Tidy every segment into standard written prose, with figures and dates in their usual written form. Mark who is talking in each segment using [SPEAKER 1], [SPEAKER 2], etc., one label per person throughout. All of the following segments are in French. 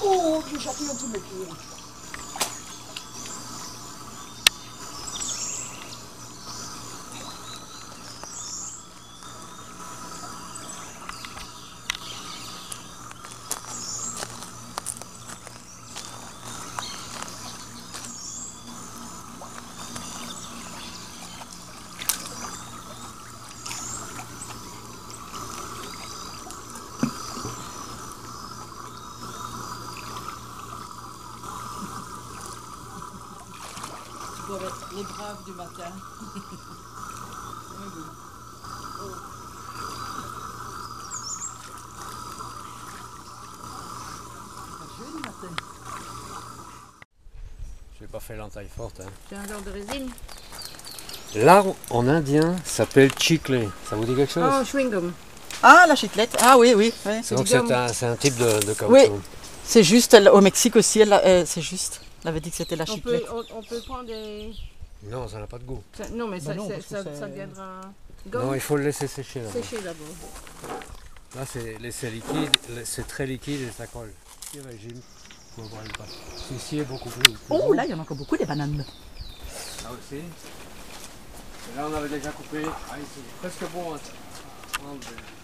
[SPEAKER 1] Oh, j'ai châté un petit métier.
[SPEAKER 2] Les braves du matin.
[SPEAKER 3] Je n'ai pas fait l'entaille forte. Hein.
[SPEAKER 2] C'est un genre de résine.
[SPEAKER 3] L'arbre en indien s'appelle chicle. Ça vous dit quelque chose?
[SPEAKER 2] Oh, chewing-gum.
[SPEAKER 1] Ah, la chiclette. Ah oui, oui. Oui.
[SPEAKER 3] Donc c'est un type de caoutchouc.
[SPEAKER 1] Oui. C'est juste, au Mexique aussi, c'est juste. Elle avait dit que c'était la chiclette.
[SPEAKER 2] On peut prendre des...
[SPEAKER 3] Non, ça n'a pas de goût.
[SPEAKER 2] Non, mais
[SPEAKER 1] Bah non, parce que
[SPEAKER 2] ça
[SPEAKER 1] c'est-
[SPEAKER 2] deviendra...
[SPEAKER 3] Non, il faut le laisser sécher là.
[SPEAKER 2] Sécher d'abord.
[SPEAKER 3] Là, c'est liquide, c'est très liquide et ça colle. Petit régime, on voit le pas. Ceci est beaucoup plus.
[SPEAKER 1] Oh, là, il y en a encore beaucoup, des bananes.
[SPEAKER 3] Là aussi. Et là, on avait déjà coupé. Ah, ici, presque bon. Hein.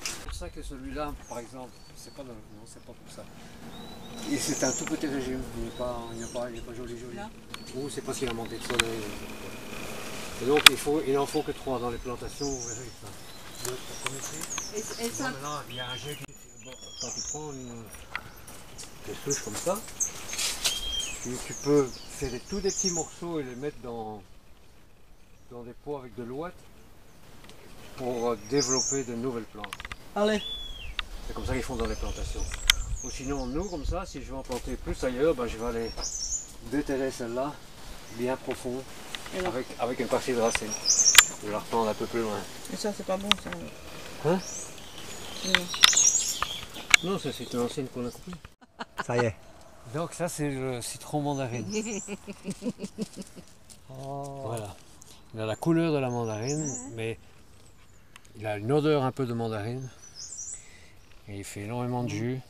[SPEAKER 3] C'est pour ça que celui-là, par exemple, c'est pas, non, c'est pas pour ça. Et c'est un tout petit régime. Il n'est pas joli.
[SPEAKER 2] Là.
[SPEAKER 3] Ou c'est parce qu'il a manqué de soleil. Et donc, il en faut que 3 dans les plantations. Vous verrez ça.
[SPEAKER 2] Et ça...
[SPEAKER 3] Maintenant, il y a un jeu qui. Bon, quand tu prends des souches comme ça, tu peux faire des tout des petits morceaux et les mettre dans des pots avec de l'ouate pour développer de nouvelles plantes.
[SPEAKER 1] Allez.
[SPEAKER 3] C'est comme ça qu'ils font dans les plantations. Ou sinon, nous, comme ça, si je veux en planter plus ailleurs, ben, je vais aller déterrer celle-là bien profond avec une partie de racine. Je vais la reprendre un peu plus loin.
[SPEAKER 2] Et ça, c'est pas bon, ça.
[SPEAKER 3] Hein?
[SPEAKER 2] Non.
[SPEAKER 3] Non, ça c'est une ancienne qu'on a coupée.
[SPEAKER 1] Ça y est.
[SPEAKER 3] Donc ça c'est le citron mandarine. Voilà. Il a la couleur de la mandarine, mais il a une odeur un peu de mandarine. Et il fait énormément de jus.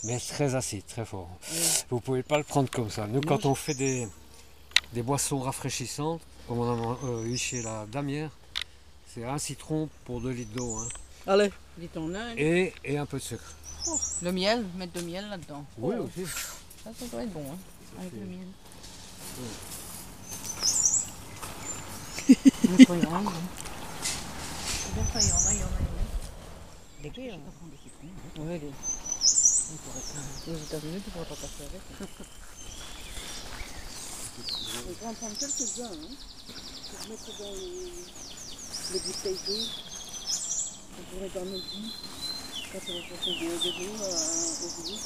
[SPEAKER 3] Mais très acide, très fort. Vous ne pouvez pas le prendre comme ça. Nous, quand on fait des boissons rafraîchissantes, comme on a eu chez la damière, c'est 1 citron pour 2 litres d'eau. Hein.
[SPEAKER 1] Allez.
[SPEAKER 2] Dis ton œil.
[SPEAKER 3] Et un peu de sucre.
[SPEAKER 2] Le miel, mettre de miel là-dedans.
[SPEAKER 3] Oui, aussi.
[SPEAKER 2] Ça doit être bon, hein, avec le miel. Il faut y en avoir. C'est bien ça, il y en a. Des clés, on va prendre des citrons. Oui, les États-Unis, tu ne pourras pas passer avec. On peut en prendre quelques-uns, hein, pour mettre dans les bouteilles d'eau. On pourrait dans nos vies, quand on va passer de l'eau au bout.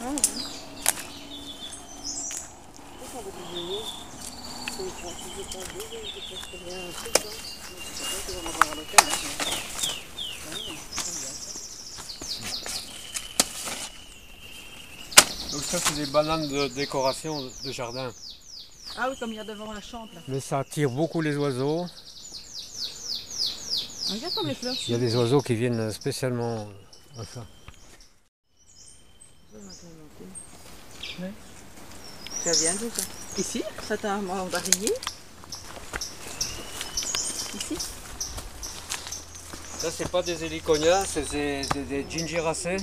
[SPEAKER 2] Ah oui. Ça va devenir. C'est les Français de Paris, je pense que rien un truc, hein. C'est pas qu'ils vont avoir à l'hôtel, hein.
[SPEAKER 3] Donc ça c'est des bananes de décoration de jardin.
[SPEAKER 2] Ah oui, comme il y a devant la chambre là.
[SPEAKER 3] Mais ça attire beaucoup les oiseaux.
[SPEAKER 2] Regarde comme les fleurs.
[SPEAKER 3] Il y a des oiseaux qui viennent spécialement à ça.
[SPEAKER 2] Oui. Ça vient d'où ça? Ici, c'est un mandarinier. Ici.
[SPEAKER 3] Ça c'est pas des héliconias, c'est des gingéracées.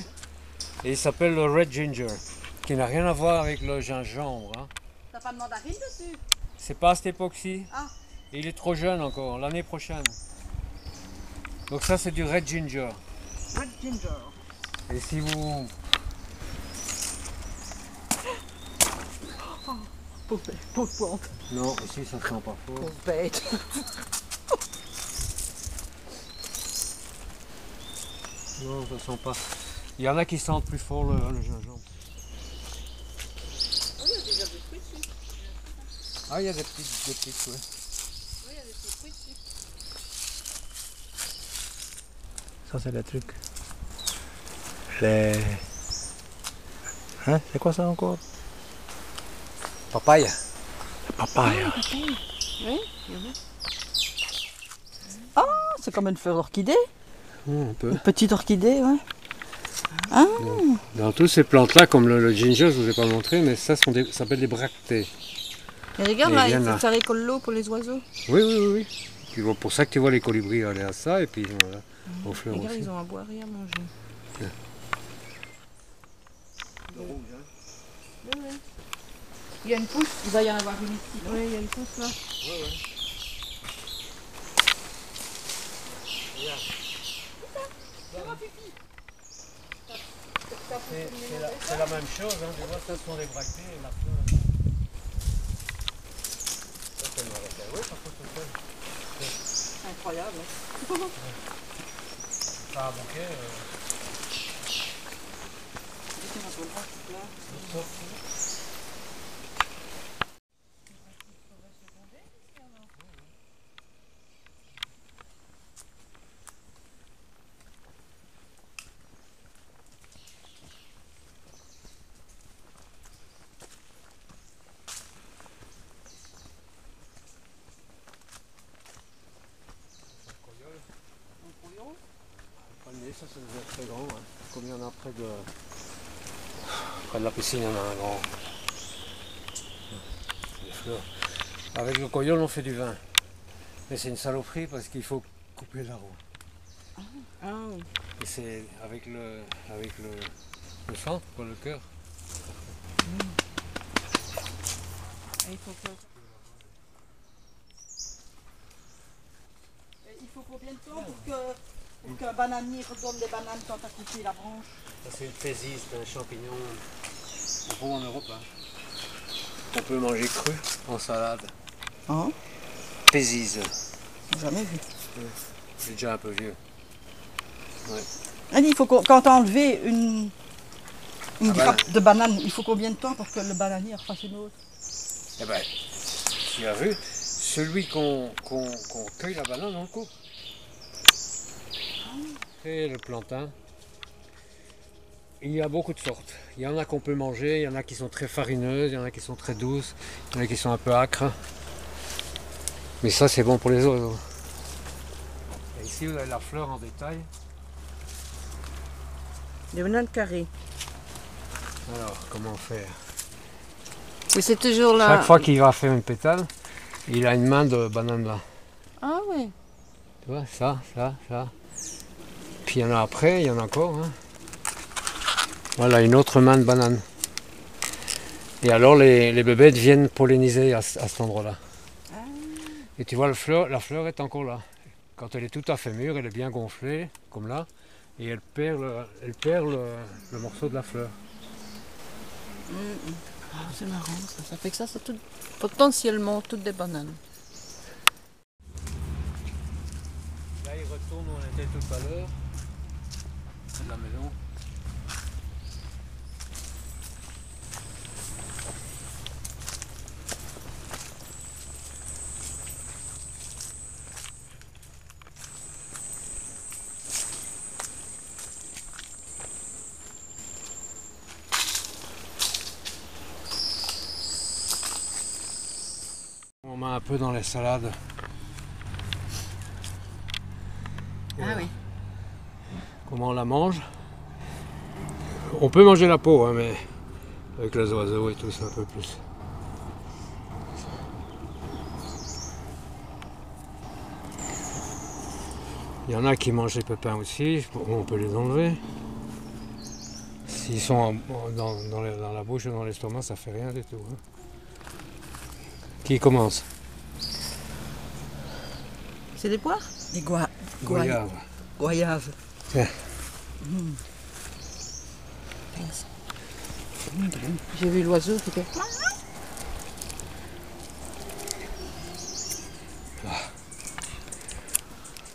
[SPEAKER 3] Et il s'appelle le red ginger, qui n'a rien à voir avec le gingembre. Hein.
[SPEAKER 2] T'as pas de mandarine dessus?
[SPEAKER 3] C'est pas à cette époque-ci.
[SPEAKER 2] Ah.
[SPEAKER 3] Et il est trop jeune encore, l'année prochaine. Donc ça c'est du red ginger.
[SPEAKER 2] Red ginger.
[SPEAKER 3] Et si vous...
[SPEAKER 2] Pauvre plante.
[SPEAKER 3] Non, ici ça sent pas fort.
[SPEAKER 2] Pauvre bête.
[SPEAKER 3] Non, ça sent pas. Il y en a qui sentent plus fort le gingembre.
[SPEAKER 2] Oh, il y a déjà des fruits dessus.
[SPEAKER 3] Ah, il y a des petites, ouais.
[SPEAKER 2] Oui, il y a des petits fruits dessus.
[SPEAKER 1] Ça, c'est le truc. Les... Hein? C'est quoi ça encore?
[SPEAKER 3] Papaye.
[SPEAKER 1] Papaye.
[SPEAKER 2] Oui, il y en a.
[SPEAKER 1] Ah, c'est comme une fleur d'orchidée.
[SPEAKER 3] Un peu.
[SPEAKER 1] Une petite orchidée, ouais. Ah.
[SPEAKER 3] Dans toutes ces plantes-là, comme le ginger, je ne vous ai pas montré, mais ça s'appelle des bractées.
[SPEAKER 4] Et regarde
[SPEAKER 3] Et
[SPEAKER 4] là,
[SPEAKER 3] viens là.
[SPEAKER 4] ça récolte l'eau pour les oiseaux.
[SPEAKER 3] Oui. Pour ça que tu vois les colibris aller à ça, et puis ils vont là, aux fleurs
[SPEAKER 4] Regarde,
[SPEAKER 3] aussi.
[SPEAKER 4] ils ont à boire et à manger. Il y a une pousse.
[SPEAKER 1] Il va y en avoir une ici.
[SPEAKER 4] Oui, il y a une pousse là.
[SPEAKER 3] C'est la même chose, hein, tu vois, ça sont les bractées et la fleur. Ça, c'est le marécage. Oui, par contre, c'est
[SPEAKER 1] Incroyable.
[SPEAKER 3] ça a un bouquet. Palmier, ça devient très grand. Hein. Comme il y en a près de la piscine, il y en a un grand. Des fleurs. Avec le coyol, on fait du vin. Mais c'est une saloperie parce qu'il faut couper l'arbre.
[SPEAKER 4] Ah.
[SPEAKER 3] Et c'est avec le sang, pas le cœur.
[SPEAKER 4] Il faut que...
[SPEAKER 1] Il faut combien de temps pour qu'un bananier redonne des bananes quand tu as coupé la branche?
[SPEAKER 3] Ça c'est une phésis, c'est un champignon. On trouve en Europe. Hein. On peut manger cru en salade.
[SPEAKER 1] Ah,
[SPEAKER 3] Phésis.
[SPEAKER 1] jamais vu.
[SPEAKER 3] C'est déjà un peu vieux. Ouais.
[SPEAKER 1] Il faut quand tu as enlevé une
[SPEAKER 3] voilà.
[SPEAKER 1] grappe de banane, il faut combien de temps pour que le bananier refasse une autre?
[SPEAKER 3] Eh ben, tu as vu, celui qu'on cueille la banane, on le coupe. Et le plantain. Il y a beaucoup de sortes. Il y en a qu'on peut manger, il y en a qui sont très farineuses, il y en a qui sont très douces, il y en a qui sont un peu âcres. Mais ça, c'est bon pour les oiseaux. Et ici, vous avez la fleur en détail.
[SPEAKER 4] Des bananes carrées.
[SPEAKER 3] Alors, comment faire?
[SPEAKER 4] Mais c'est toujours là.
[SPEAKER 3] Chaque fois qu'il va faire une pétale, il a une main de banane là.
[SPEAKER 4] Ah oui.
[SPEAKER 3] Tu vois, ça. Puis il y en a après, il y en a encore. Hein. Voilà, une autre main de banane. Et alors les bébêtes viennent polliniser à cet endroit-là. Et tu vois, la fleur est encore là. Quand elle est tout à fait mûre, elle est bien gonflée, comme là. Et elle perd le morceau de la fleur.
[SPEAKER 4] Ah, c'est marrant ça. Ça fait que ça, c'est tout, potentiellement toutes des bananes.
[SPEAKER 3] Là, il retourne où on était tout à l'heure. C'est de la maison. On met un peu dans les salades.
[SPEAKER 1] Ah oui.
[SPEAKER 3] Comment on la mange? On peut manger la peau, hein, mais avec les oiseaux et tout, c'est un peu plus. Il y en a qui mangent les pépins aussi, on peut les enlever. S'ils sont dans la bouche ou dans l'estomac, ça fait rien du tout. Hein. Qui commence?
[SPEAKER 4] C'est des poires?
[SPEAKER 1] Des
[SPEAKER 3] Goyave.
[SPEAKER 1] goyaves.
[SPEAKER 3] Tiens.
[SPEAKER 4] J'ai vu l'oiseau qui était...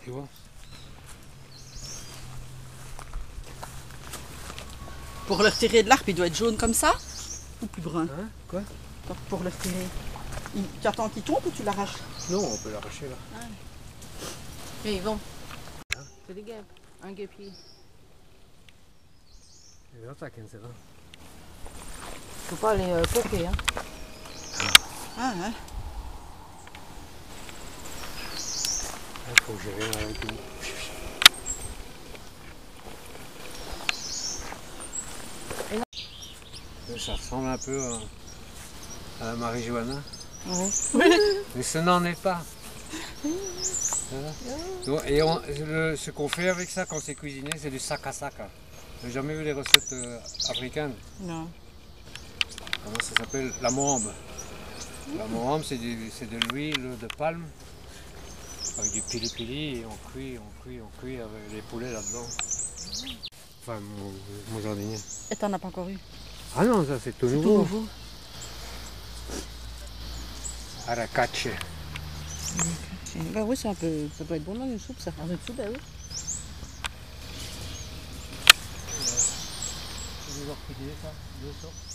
[SPEAKER 3] Tu vois?
[SPEAKER 1] Pour le retirer de l'arbre, il doit être jaune comme ça? Ou plus brun?
[SPEAKER 3] Hein? Quoi?
[SPEAKER 1] Pour le retirer. Tu attends qu'il tombe ou tu l'arraches?
[SPEAKER 3] Non, on peut l'arracher là.
[SPEAKER 4] Mais bon. C'est des guêpes. Un guêpier. Faut pas les poker, hein.
[SPEAKER 1] Ah, hein.
[SPEAKER 3] Il faut que je vienne avec une... Ça ressemble un peu à la marijuana.
[SPEAKER 1] Ouais.
[SPEAKER 3] Mais ce n'en est pas. Voilà. Donc, et ce qu'on fait avec ça quand c'est cuisiné, c'est du saka-saka. J'ai jamais vu les recettes africaines.
[SPEAKER 1] Non.
[SPEAKER 3] Comment ça s'appelle? La mohambe. La mohambe, c'est de l'huile de palme avec du pili-pili et on cuit avec les poulets là-dedans. Enfin, mon jardinier.
[SPEAKER 1] Et t'en as pas encore eu?
[SPEAKER 3] Ah non, ça c'est tout
[SPEAKER 1] C'est
[SPEAKER 3] nouveau.
[SPEAKER 1] tout nouveau.
[SPEAKER 3] Aracache.
[SPEAKER 4] Bah oui, ça peut être bon dans une soupe, ça. Dans une soupe, bah oui.
[SPEAKER 3] Vous avez ça, deux sortes.